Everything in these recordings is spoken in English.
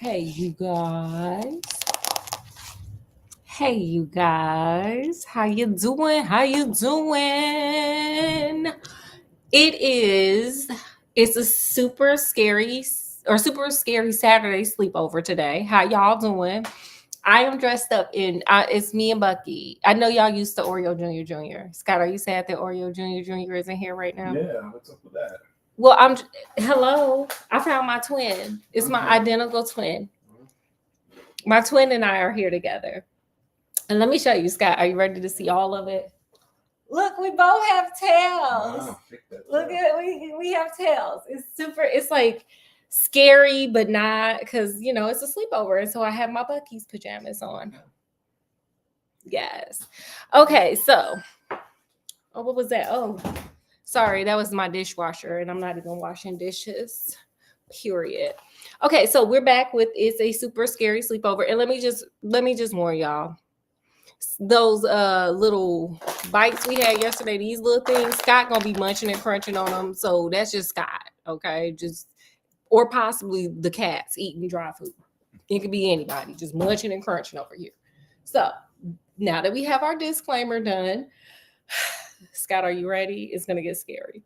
Hey you guys. Hey you guys. How you doing? How you doing? It's a super scary Saturday sleepover today. How y'all doing? I am dressed up in it's me and Bucky. I know y'all used to Oreo Junior Junior. Scott, are you sad that Oreo Junior Junior isn't here right now? Yeah, what's up with that? Well, hello. I found my twin. It's my identical twin. My twin and I are here together. And let me show you, Scott. Are you ready to see all of it? Look, we both have tails. Wow, Look at we have tails. It's like scary, but not because it's a sleepover. And so I have my Bucky's pajamas on. Yes. Okay, so what was that? Oh, sorry, that was my dishwasher, and I'm not even washing dishes. Period. Okay, so we're back with It's a Super Scary Sleepover. And let me just warn y'all. Those little bites we had yesterday, these little things, Scott gonna be munching and crunching on them. So that's just Scott, okay? Or possibly the cats eating dry food. It could be anybody, just munching and crunching over here. So now that we have our disclaimer done, Scott, are you ready? It's gonna get scary.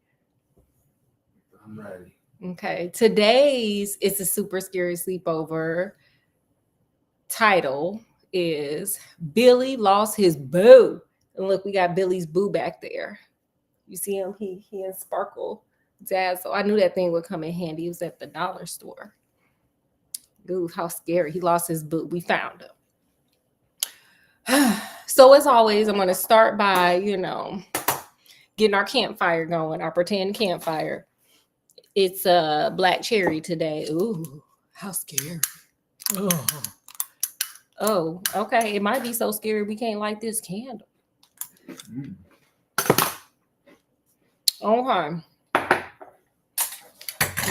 I'm ready. Okay, today's It's a Super Scary Sleepover title is Billie Lost His Boo. And look, we got Billie's boo back there. You see him? He in sparkle dazzle. I knew that thing would come in handy. He was at the dollar store. Ooh, how scary. He lost his boo. We found him. So as always, I'm going to start by, getting our campfire going, our pretend campfire. It's a black cherry today. Ooh, how scary. Oh, okay. It might be so scary we can't light this candle. Okay.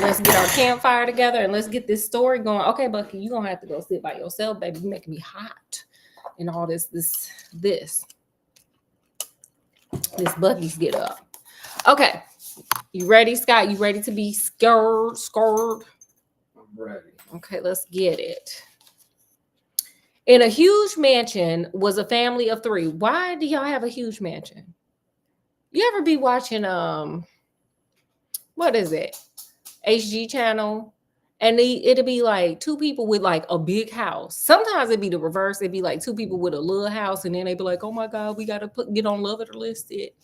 Let's get our campfire together and let's get this story going. Okay, Bucky, you're going to have to go sit by yourself, baby. You're making me hot. And all this Bucky's get up. Okay. You ready, Scott? You ready to be scared? I'm ready. Okay, let's get it. In a huge mansion was a family of 3. Why do y'all have a huge mansion? You ever be watching what is it? HG channel, and it'll be like 2 people with like a big house. Sometimes it'd be the reverse. It'd be like 2 people with a little house, and then they'd be like, "Oh my God, we gotta get on Love It or List It."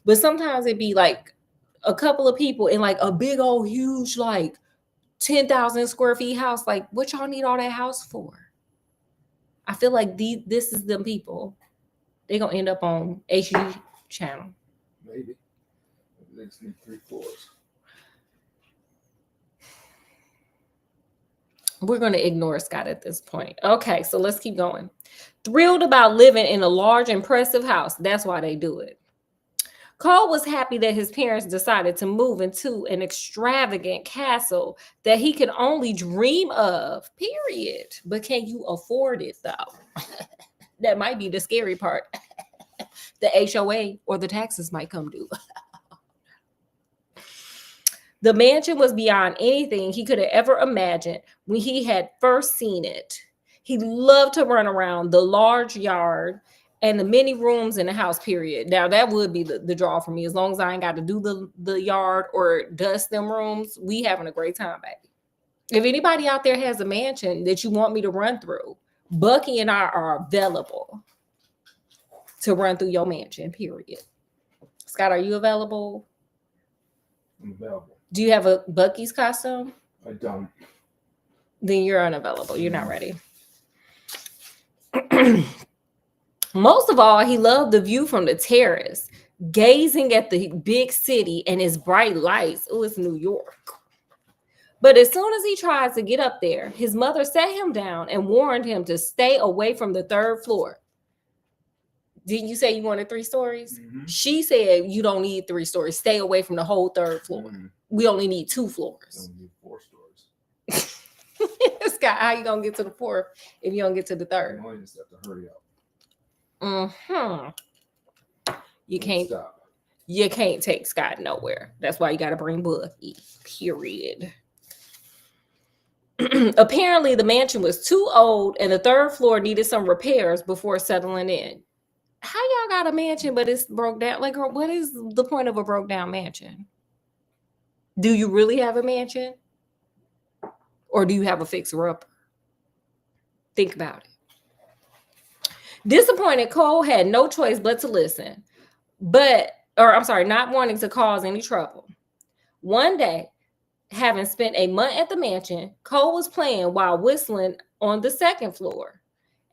But sometimes it'd be like a couple of people in like a big old huge like 10,000 square feet house. Like, what y'all need all that house for? I feel like this is them people. They're gonna end up on HG channel. Maybe. They just need 3 floors. We're going to ignore Scott at this point. Okay, so let's keep going. Thrilled about living in a large, impressive house. That's why they do it. Cole was happy that his parents decided to move into an extravagant castle that he could only dream of, period. But can you afford it, though? That might be the scary part. The HOA or the taxes might come due. The mansion was beyond anything he could have ever imagined when he had first seen it. He loved to run around the large yard and the many rooms in the house, period. Now, that would be the draw for me. As long as I ain't got to do the yard or dust them rooms, we having a great time, baby. If anybody out there has a mansion that you want me to run through, Bucky and I are available to run through your mansion, period. Scott, are you available? I'm available. Do you have a Bucky's costume? I don't. Then you're unavailable. You're not ready. Most of all, he loved the view from the terrace, gazing at the big city and its bright lights. Oh, it's New York. But as soon as he tried to get up there, his mother sat him down and warned him to stay away from the 3rd floor. Didn't you say you wanted 3 stories? Mm-hmm. She said you don't need 3 stories. Stay away from the whole 3rd floor. Mm-hmm. We only need 2 floors. We only need 4 stories. Scott, how you gonna get to the 4th if you don't get to the 3rd? You just have to hurry up. You can't stop. You can't take Scott nowhere. That's why you gotta bring Bucky. Period. Apparently, the mansion was too old and the third floor needed some repairs before settling in. How y'all got a mansion, but it's broke down? Like, what is the point of a broke down mansion? Do you really have a mansion? Or do you have a fixer-upper? Think about it. Disappointed, Cole had no choice but to listen. Not wanting to cause any trouble. One day, having spent a month at the mansion, Cole was playing while whistling on the second floor.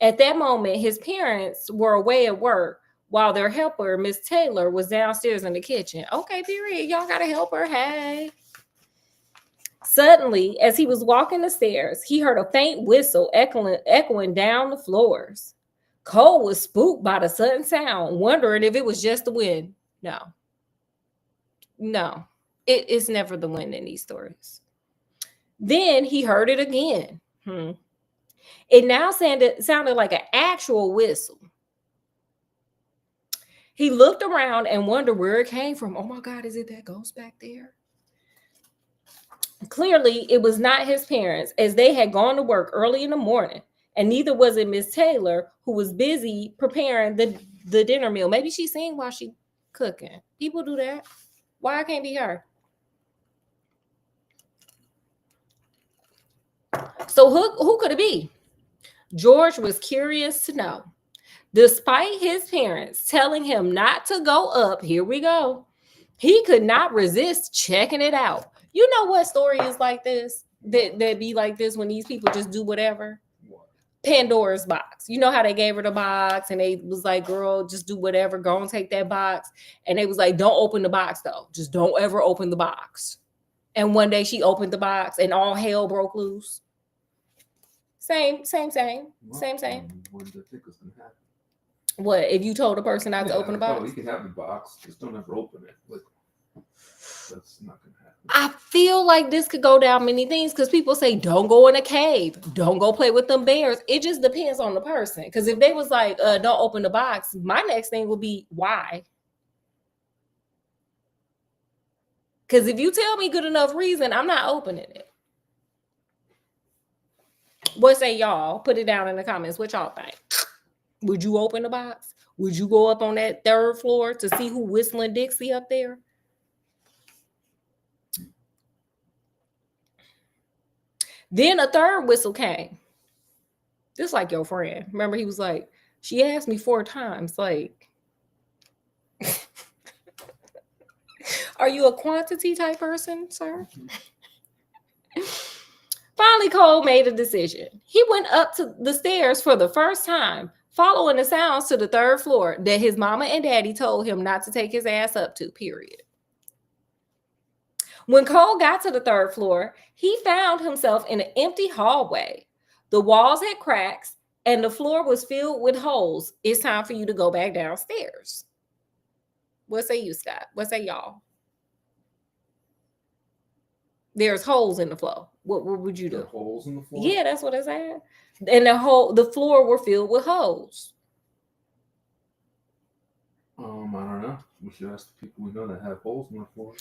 At that moment, his parents were away at work while their helper, Miss Taylor, was downstairs in the kitchen. Okay, period. Y'all got a helper. Hey. Suddenly, as he was walking the stairs, he heard a faint whistle echoing down the floors. Cole was spooked by the sudden sound, wondering if it was just the wind. No, it's never the wind in these stories. Then he heard it again. It now sounded like an actual whistle. He looked around and wondered where it came from. Oh my God, is it that ghost back there? Clearly, it was not his parents, as they had gone to work early in the morning, and neither was it Miss Taylor, who was busy preparing the dinner meal. Maybe she's singing while she's cooking. People do that. Why it can't be her? So who could it be? George was curious to know. Despite his parents telling him not to go up, here we go, he could not resist checking it out. You know what story is like this? That be like this when these people just do whatever? What? Pandora's box. You know how they gave her the box and they was like, girl, just do whatever. Go and take that box. And they was like, don't open the box though. Just don't ever open the box. And one day she opened the box and all hell broke loose. Same. When do you think it's gonna happen? What, if you told a person not to open the box? Oh, you can have the box, just don't ever open it. Like, that's not gonna happen. I feel like this could go down many things because people say don't go in a cave, don't go play with them bears. It just depends on the person. Because if they was like, don't open the box, my next thing would be why? Because if you tell me good enough reason, I'm not opening it. What say y'all? Put it down in the comments. What y'all think? Would you open the box? Would you go up on that third floor to see who whistling Dixie up there? Then a third whistle came. Just like your friend. Remember, he was like, she asked me 4 times, like, are you a quantity type person, sir? Finally, Cole made a decision. He went up to the stairs for the first time, following the sounds to the third floor that his mama and daddy told him not to take his ass up to, period. When Cole got to the third floor, he found himself in an empty hallway. The walls had cracks and the floor was filled with holes. It's time for you to go back downstairs. What say you, Scott? What say y'all? There's holes in the floor. What would you do? Holes in the floor? Yeah, that's what I said. And the floor were filled with holes. I don't know. We should ask the people we know that have holes in their floors.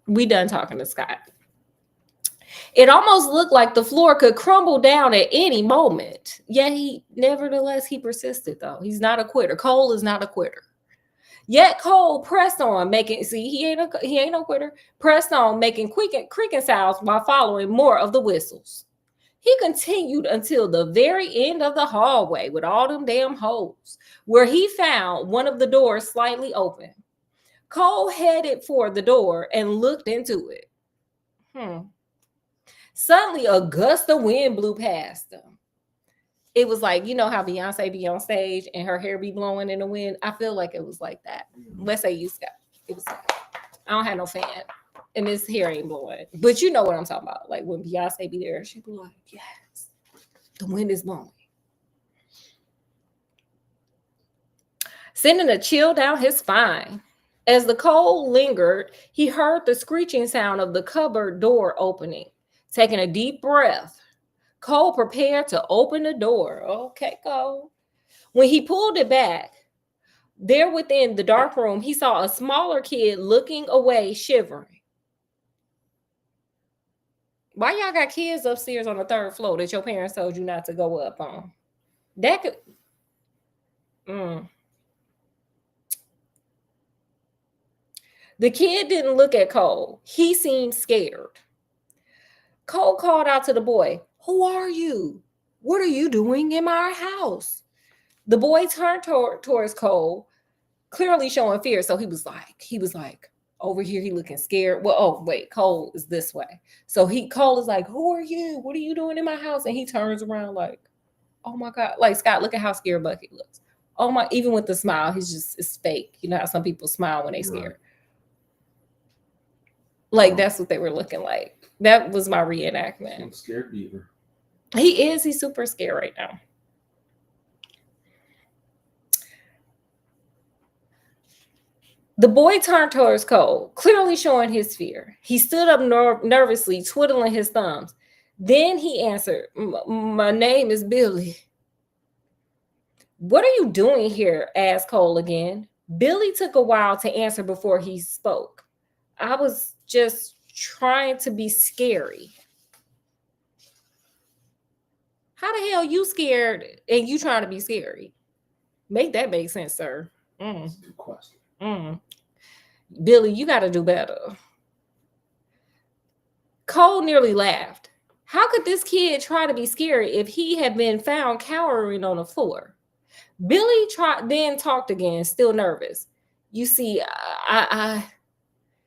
We done talking to Scott. It almost looked like the floor could crumble down at any moment. Yet nevertheless, he persisted though. He's not a quitter. Cole is not a quitter. Yet Cole pressed on, he ain't no quitter. Pressed on, making creaking sounds while following more of the whistles. He continued until the very end of the hallway with all them damn holes, where he found one of the doors slightly open. Cole headed for the door and looked into it. Suddenly, a gust of wind blew past him. It was like, you know how Beyonce be on stage and her hair be blowing in the wind? I feel like it was like that. Let's say you, Scott. It was like, I don't have no fan and this hair ain't blowing. But you know what I'm talking about. Like when Beyonce be there, she be like, yes, the wind is blowing. Sending a chill down his spine. As the cold lingered, he heard the screeching sound of the cupboard door opening. Taking a deep breath, Cole prepared to open the door. Okay, Cole. When he pulled it back, there within the dark room, he saw a smaller kid looking away, shivering. Why y'all got kids upstairs on the third floor that your parents told you not to go up on? That could. The kid didn't look at Cole. He seemed scared. Cole called out to the boy, "Who are you? What are you doing in my house?" The boy turned towards Cole, clearly showing fear. So he was like, over here, he looking scared. Well, oh, wait, Cole is this way. So Cole is like, "Who are you? What are you doing in my house?" And he turns around like, "Oh my God." Like, Scott, look at how scared Bucky looks. Oh my, even with the smile, it's fake. You know how some people smile when they scared. Right. Like, that's what they were looking like. That was my reenactment. I'm scared beaver. He's super scared right now. The boy turned towards Cole, clearly showing his fear. He stood up nervously, twiddling his thumbs. Then he answered, "My name is Billy." "What are you doing here?" asked Cole again. Billy took a while to answer before he spoke. "I was just trying to be scary." How the hell you scared and you trying to be scary? Make that make sense, sir. That's a good question. Billy, you got to do better. Cole nearly laughed. How could this kid try to be scary if he had been found cowering on the floor? Billy then talked again, still nervous. "You see,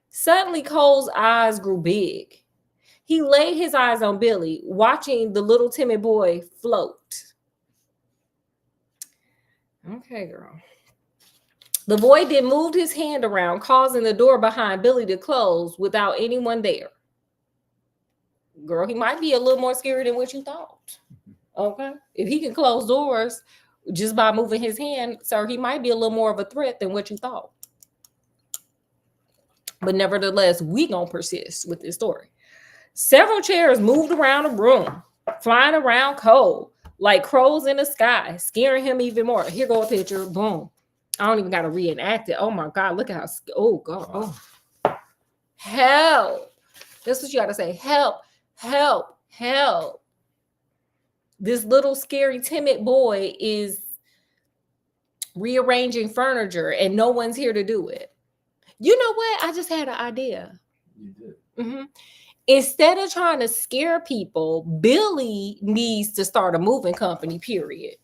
Suddenly Cole's eyes grew big. He laid his eyes on Billy, watching the little timid boy float. "Okay, girl." The boy then moved his hand around, causing the door behind Billy to close without anyone there. Girl, he might be a little more scary than what you thought. Okay? If he can close doors just by moving his hand, sir, he might be a little more of a threat than what you thought. But nevertheless, we gonna persist with this story. Several chairs moved around the room, flying around Cole like crows in the sky, scaring him even more. Here go a picture. Boom. I don't even got to reenact it. Oh my God, look at how, oh God. Oh. Help. That's what you got to say. Help, help, help. This little scary, timid boy is rearranging furniture and no one's here to do it. You know what? I just had an idea. You did. Mm-hmm. Instead of trying to scare people, Billy needs to start a moving company, period.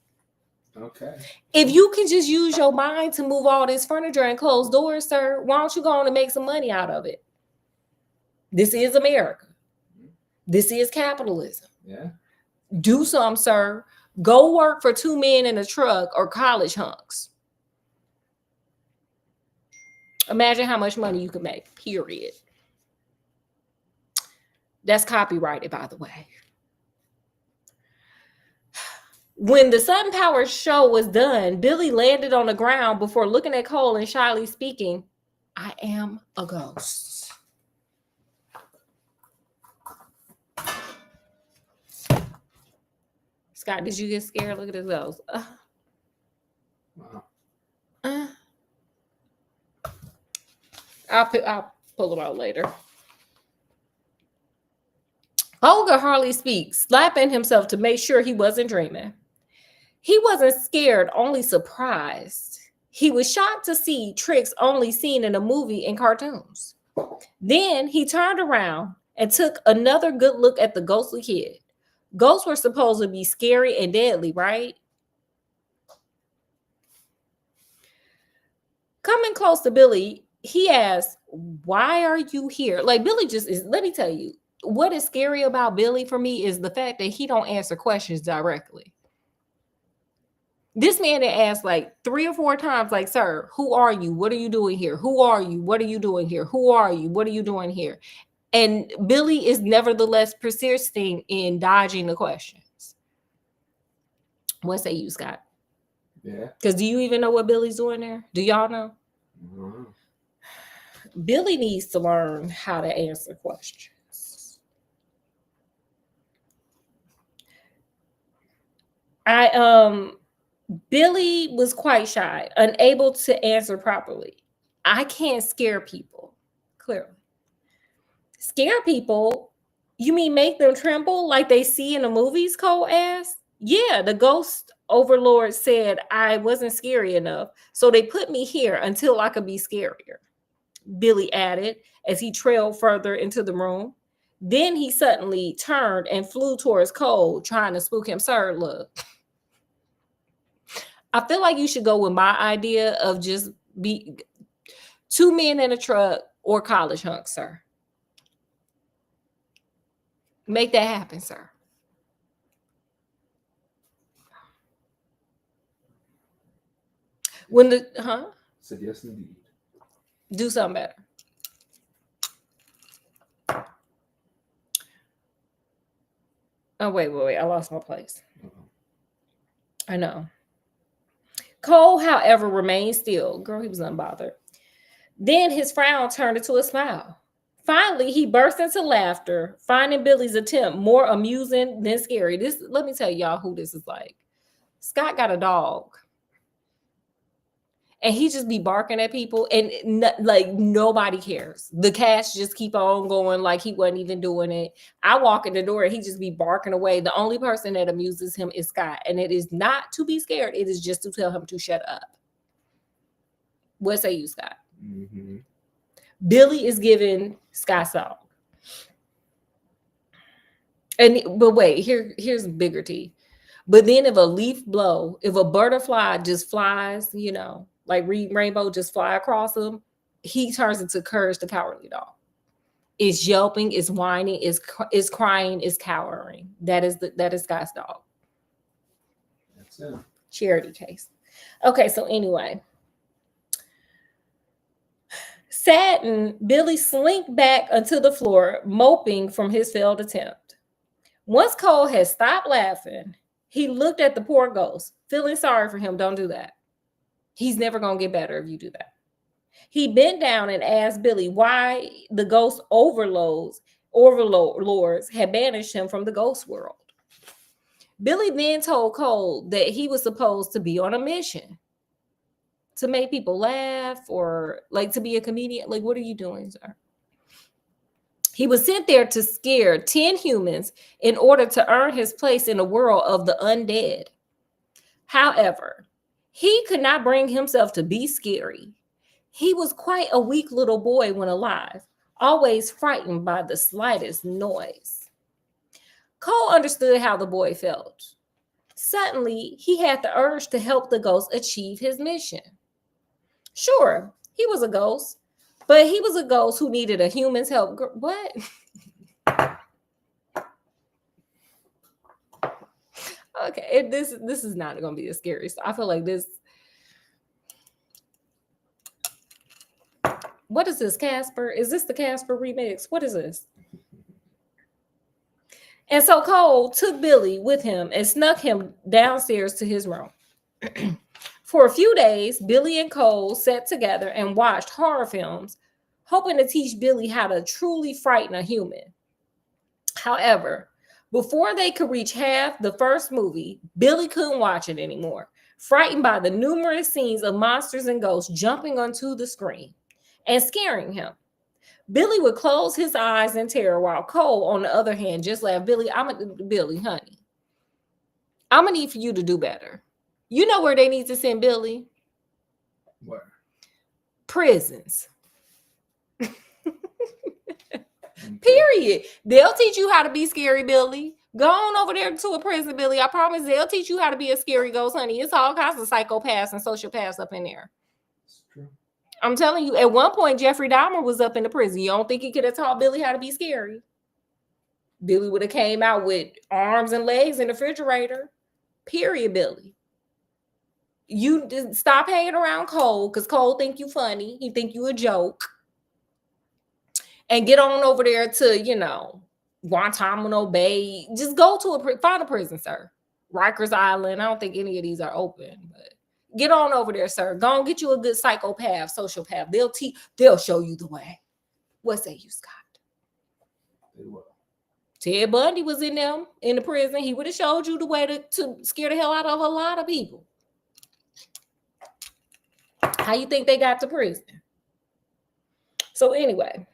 Okay. If you can just use your mind to move all this furniture and close doors, sir, why don't you go on and make some money out of it? This is America. This is capitalism. Yeah. Do something, sir. Go work for 2 men in a truck or college hunks. Imagine how much money you could make, period. That's copyrighted, by the way. When the Sun Power show was done, Billy landed on the ground before looking at Cole and shyly speaking, "I am a ghost." Scott, did you get scared? Look at this ghost. Wow. I'll pull them out later. Cole could hardly speak, slapping himself to make sure he wasn't dreaming. He wasn't scared, only surprised. He was shocked to see tricks only seen in a movie and cartoons. Then he turned around and took another good look at the ghostly kid. Ghosts were supposed to be scary and deadly, right? Coming close to Billy, he asked, "Why are you here?" Like, Billy just is, let me tell you, what is scary about Billy for me is the fact that he don't answer questions directly. This man had asked like 3 or 4 times, like, "Sir, who are you? What are you doing here? Who are you? What are you doing here? Who are you? What are you doing here?" And Billy is nevertheless persisting in dodging the questions. What say you, Scott? Yeah. Because do you even know what Billy's doing there? Do y'all know? Mm-hmm. Billy needs to learn how to answer questions. Billy was quite shy, unable to answer properly. I can't scare people, clearly. Scare people, You mean make them tremble like they see in the movies? Cole asked. Yeah, the ghost overlord said I wasn't scary enough, so they put me here until I could be scarier. Billy added as he trailed further into the room. Then he suddenly turned and flew towards Cole, trying to spook him. Sir, look, I feel like you should go with my idea of just be 2 men in a truck or college hunk, sir. Make that happen, sir. When the Said yes, indeed. do something better. Oh, wait. I lost my place. Uh-oh. I know. Cole, however, remained still. Girl, he was unbothered. Then his frown turned into a smile. Finally, he burst into laughter, finding Billy's attempt more amusing than scary. Let me tell y'all who this is like. Scott got a dog. And he just be barking at people, and like nobody cares. The cats just keep on going like he wasn't even doing it. I walk in the door and he just be barking away. The only person that amuses him is Scott, and it is not to be scared. It is just to tell him to shut up. What say you, Scott? Mm-hmm. Billy is giving Scott's dog. But wait, here's bigger tea. But then if a leaf blow, if a butterfly just flies, like Reed Rainbow just fly across him, he turns into Courage the Cowardly Dog. It's yelping, it's whining, it's crying, it's cowering. That is Scott's dog. That's it. Charity case. Okay, so anyway. Saddened, Billy slinked back onto the floor, moping from his failed attempt. Once Cole had stopped laughing, he looked at the poor ghost, feeling sorry for him. Don't do that. He's never going to get better if you do that. He bent down and asked Billy why the ghost overlords had banished him from the ghost world. Billy then told Cole that he was supposed to be on a mission to make people laugh or like to be a comedian. Like, what are you doing, sir? He was sent there to scare 10 humans in order to earn his place in the world of the undead. However, he could not bring himself to be scary. He was quite a weak little boy when alive, always frightened by the slightest noise. Cole understood how the boy felt. Suddenly, he had the urge to help the ghost achieve his mission. Sure, he was a ghost, but he was a ghost who needed a human's help. What? Okay, this is not going to be a scary story. I feel like this. What is this, Casper? Is this the Casper remix? What is this? And so Cole took Billy with him and snuck him downstairs to his room. For a few days, Billy and Cole sat together and watched horror films, hoping to teach Billy how to truly frighten a human. However, before they could reach half the first movie, Billy couldn't watch it anymore, frightened by the numerous scenes of monsters and ghosts jumping onto the screen and scaring him. Billy would close his eyes in terror while Cole, on the other hand, just laughed. Billy, honey, I'm going to need for you to do better. You know where they need to send Billy? Where? Prisons. Period. They'll teach you how to be scary, Billy. Go on over there to a prison, Billy. I promise they'll teach you how to be a scary ghost, honey. It's all kinds of psychopaths and sociopaths up in there. It's true. I'm telling you, at one point, Jeffrey Dahmer was up in the prison. You don't think he could have taught Billy how to be scary? Billy would have came out with arms and legs in the refrigerator. Period, Billy. You just stop hanging around Cole because Cole think you funny. He think you a joke. And get on over there to, Guantanamo Bay. Just go to find a prison, sir. Rikers Island. I don't think any of these are open, but get on over there, sir. Go and get you a good psychopath, sociopath. They'll show you the way. What say you, Scott? They will. Ted Bundy was in the prison. He would have showed you the way to scare the hell out of a lot of people. How you think they got to prison? So anyway,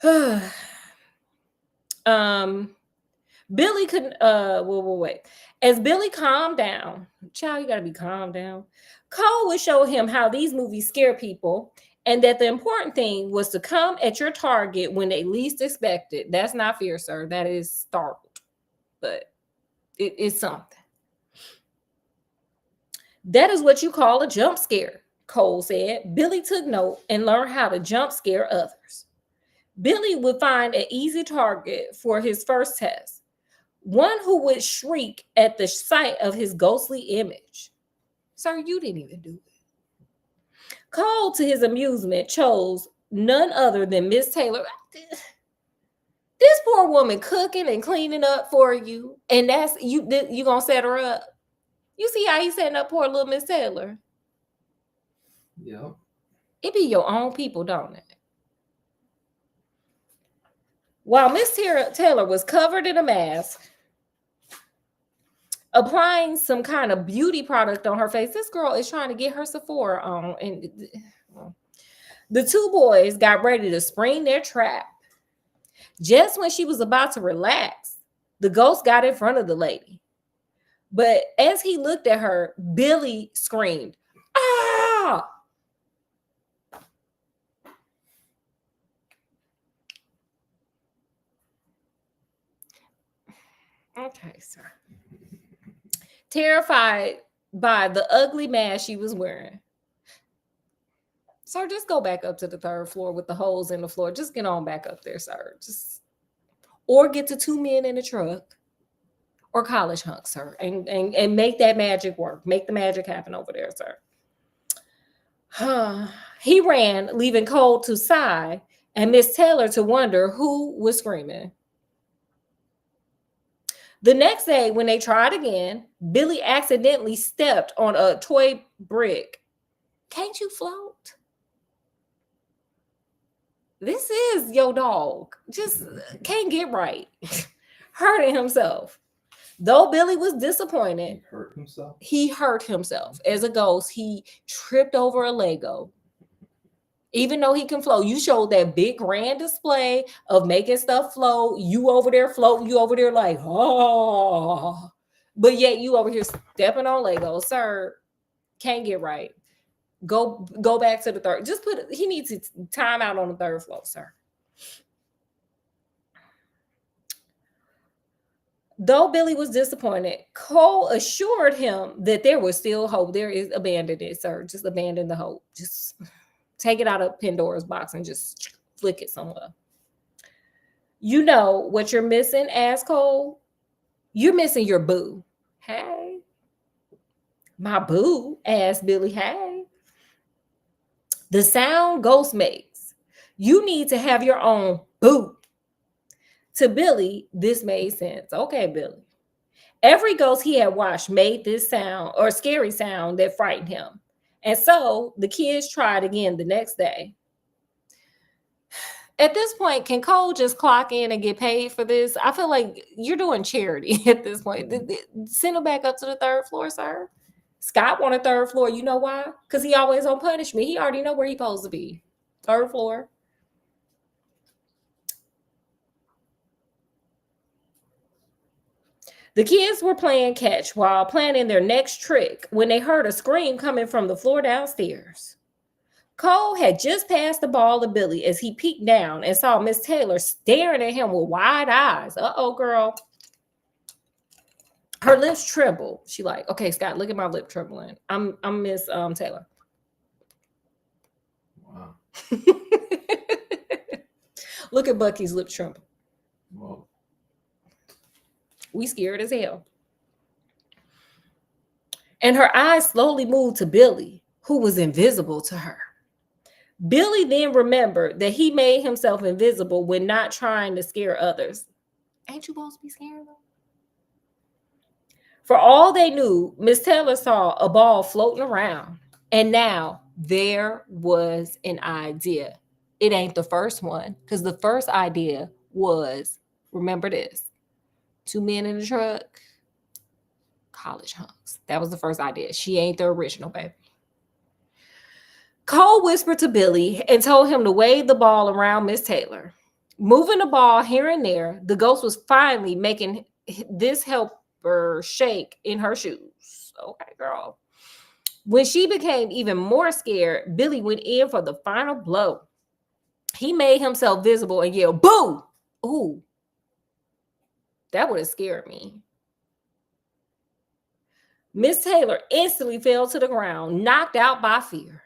Billy couldn't wait. As Billy calmed down, child, you gotta be calmed down. Cole would show him how these movies scare people and that the important thing was to come at your target when they least expect it. That's not fear, sir. That is startled, but it is something. That is what you call a jump scare, Cole said. Billy took note and learned how to jump scare others. Billy would find an easy target for his first test, one who would shriek at the sight of his ghostly image. Sir, you didn't even do it. Cole, to his amusement, chose none other than Miss Taylor. This poor woman cooking and cleaning up for you, and that's you gonna set her up. You see how he's setting up poor little Miss Taylor? Yep. It be your own people, don't it? While Miss Taylor was covered in a mask, applying some kind of beauty product on her face, this girl is trying to get her Sephora on. And the two boys got ready to spring their trap. Just when she was about to relax, the ghost got in front of the lady. But as he looked at her, Billy screamed, "Ah!" Okay, sir. Terrified by the ugly mask she was wearing. Sir, just go back up to the third floor with the holes in the floor. Just get on back up there, sir. Or get to two men in a truck or college hunks, sir, and make that magic work. Make the magic happen over there, sir. He ran, leaving Cole to sigh and Miss Taylor to wonder who was screaming. The next day, when they tried again, Billy accidentally stepped on a toy brick. Can't you float? This is your dog. Just can't get right. Hurting himself. Though Billy was disappointed, he hurt himself. As a ghost, he tripped over a Lego. Even though he can float, you showed that big grand display of making stuff float. You over there floating, you over there like, oh. But yet you over here stepping on Lego. Sir, can't get right. Go back to the third. Just he needs to time out on the third floor, sir. Though Billy was disappointed, Cole assured him that there was still hope. There is abandon it, sir. Just abandon the hope. Just take it out of Pandora's box and just flick it somewhere. You know what you're missing, asked Cole? You're missing your boo. Hey. My boo, asked Billy. Hey. The sound ghost makes. You need to have your own boo. To Billy, this made sense. Okay, Billy. Every ghost he had watched made this sound or scary sound that frightened him. And so the kids tried again the next day. At this point, can Cole just clock in and get paid for this? I feel like you're doing charity at this point. Send him back up to the third floor, sir. Scott wanted third floor. You know why? Because he always on punishment. He already know where he's supposed to be. Third floor. The kids were playing catch while planning their next trick when they heard a scream coming from the floor downstairs. Cole had just passed the ball to Billy as he peeked down and saw Miss Taylor staring at him with wide eyes. Uh-oh, girl. Her lips trembled. She like, okay, Scott, look at my lip trembling. I'm Miss Taylor. Wow. Look at Bucky's lip tremble. Whoa. We scared as hell. And her eyes slowly moved to Billy, who was invisible to her. Billy then remembered that he made himself invisible when not trying to scare others. Ain't you supposed to be scaring them? For all they knew, Miss Taylor saw a ball floating around. And now there was an idea. It ain't the first one, because the first idea was, remember this, 2 men in the truck, college hunks. That was the first idea. She ain't the original, baby. Cole whispered to Billy and told him to wave the ball around Miss Taylor. Moving the ball here and there, the ghost was finally making this helper shake in her shoes. Okay, girl. When she became even more scared, Billy went in for the final blow. He made himself visible and yelled, "Boo!" Ooh, that would have scared me. Miss Taylor instantly fell to the ground, knocked out by fear.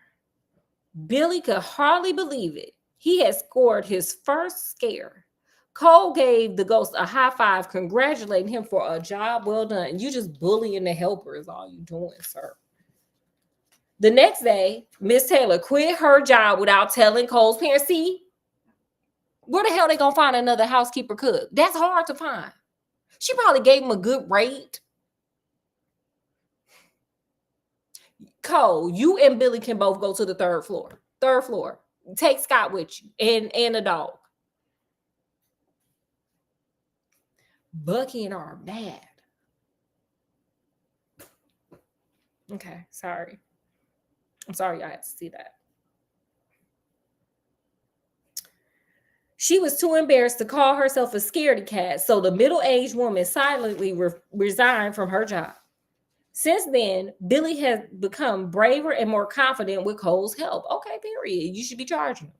Billy could hardly believe it. He had scored his first scare. Cole gave the ghost a high five, congratulating him for a job well done. You just bullying the helper is all you doing, sir. The next day, Miss Taylor quit her job without telling Cole's parents. See, where the hell they gonna find another housekeeper cook? That's hard to find. She probably gave him a good rate. Cole, you and Billy can both go to the third floor. Third floor. Take Scott with you and a dog. Bucky and are mad. Okay, sorry. I'm sorry I had to see that. She was too embarrassed to call herself a scaredy cat, so the middle-aged woman silently resigned from her job. Since then, Billy has become braver and more confident with Cole's help. Okay, period. You should be charging him.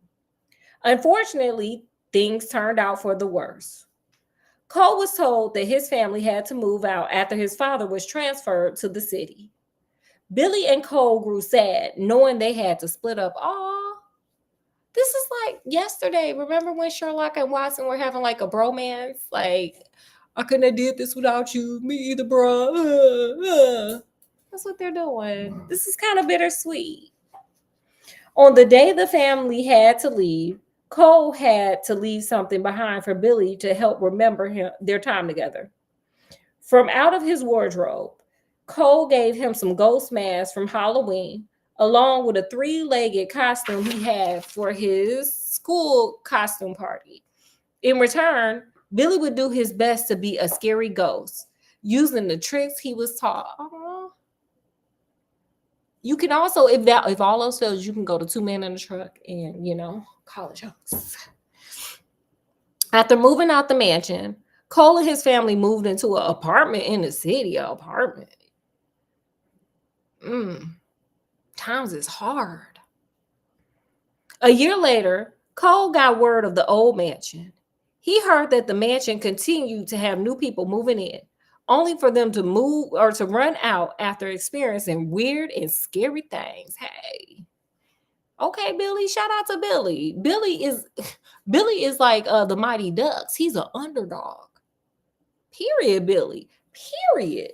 Unfortunately, things turned out for the worse. Cole was told that his family had to move out after his father was transferred to the city. Billy and Cole grew sad, knowing they had to split up. Aw, this is like yesterday. Remember when Sherlock and Watson were having like a bromance? Like, I couldn't have did this without you. Me either, bro. That's what they're doing. This is kind of bittersweet. On the day the family had to leave, Cole had to leave something behind for Billy to help remember their time together. From out of his wardrobe, Cole gave him some ghost masks from Halloween, along with a 3-legged costume he had for his school costume party. In return, Billy would do his best to be a scary ghost, using the tricks he was taught. Aww. You can also, if all else fails, you can go to 2 Men in the Truck and, college hunks. After moving out the mansion, Cole and his family moved into an apartment in the city. An apartment. Times is hard. A year later, Cole got word of the old mansion. He heard that the mansion continued to have new people moving in, only for them to move or to run out after experiencing weird and scary things. Hey. Okay, Billy, shout out to Billy. Billy is like the Mighty Ducks. He's an underdog. Period, Billy. Period.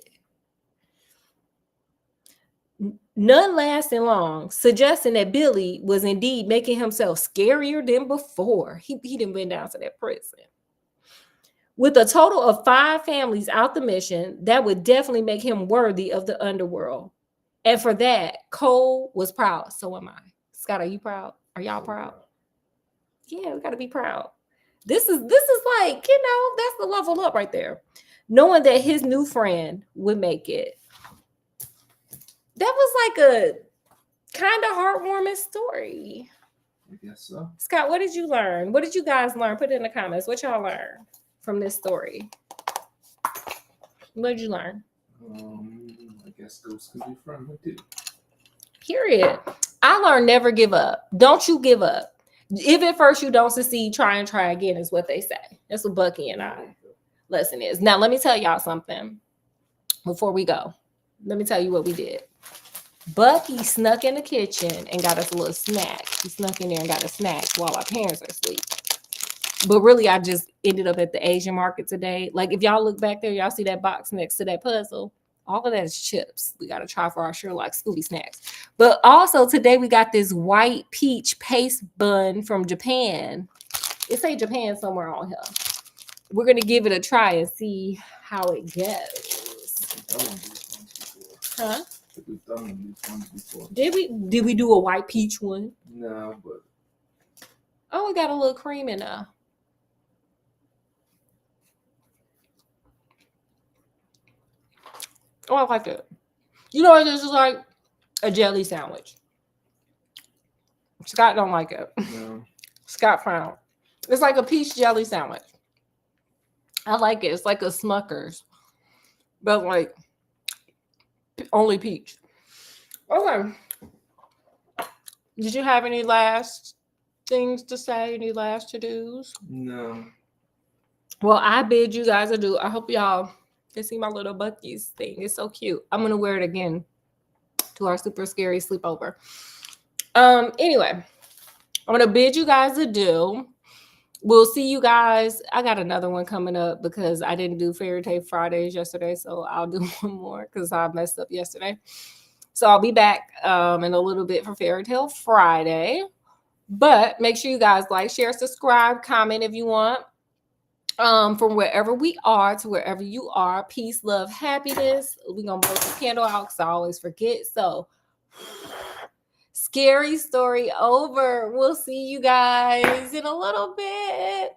None lasting long, suggesting that Billy was indeed making himself scarier than before. He didn't went down to that prison. With a total of 5 families out the mission, that would definitely make him worthy of the underworld. And for that, Cole was proud. So am I. Scott, are you proud? Are y'all proud? Yeah, we got to be proud. This is like, that's the level up right there. Knowing that his new friend would make it. That was like a kind of heartwarming story. I guess so. Scott, what did you learn? What did you guys learn? Put it in the comments. What y'all learned from this story? What did you learn? I guess ghosts can be friendly too. Period. I learned never give up. Don't you give up. If at first you don't succeed, try and try again is what they say. That's what Bucky and I lesson is. Now, let me tell y'all something before we go. Let me tell you what we did. Bucky snuck in the kitchen and got us a little snack. He snuck in there and got a snack while our parents are asleep. But really, I just ended up at the Asian market today. Like, if y'all look back there, y'all see that box next to that puzzle. All of that is chips. We got to try for our Sherlock Scooby snacks. But also today we got this white peach paste bun from Japan. It say Japan somewhere on here. We're going to give it a try and see how it goes. Huh? We've done these ones before. Did we do a white peach one? No, but Oh, we got a little cream in there. Oh, I like it. You know what this is like? A jelly sandwich. Scott don't like it. no. Scott frowned. It's like a peach jelly sandwich. I like it. It's like a Smucker's, but like only peach. Okay. Did you have any last things to say? Any last to-dos? No. Well, I bid you guys adieu. I hope y'all can see my little Bucky's thing. It's so cute. I'm gonna wear it again to our super scary sleepover. Anyway, I'm gonna bid you guys adieu. We'll see you guys. I got another one coming up because I didn't do Fairy Tale Fridays yesterday, so I'll do one more because I messed up yesterday. So I'll be back in a little bit for Fairy Tale Friday. But make sure you guys like, share, subscribe, comment if you want. From wherever we are to wherever you are, peace, love, happiness. We're gonna blow the candle out because I always forget. So scary story over. We'll see you guys in a little bit.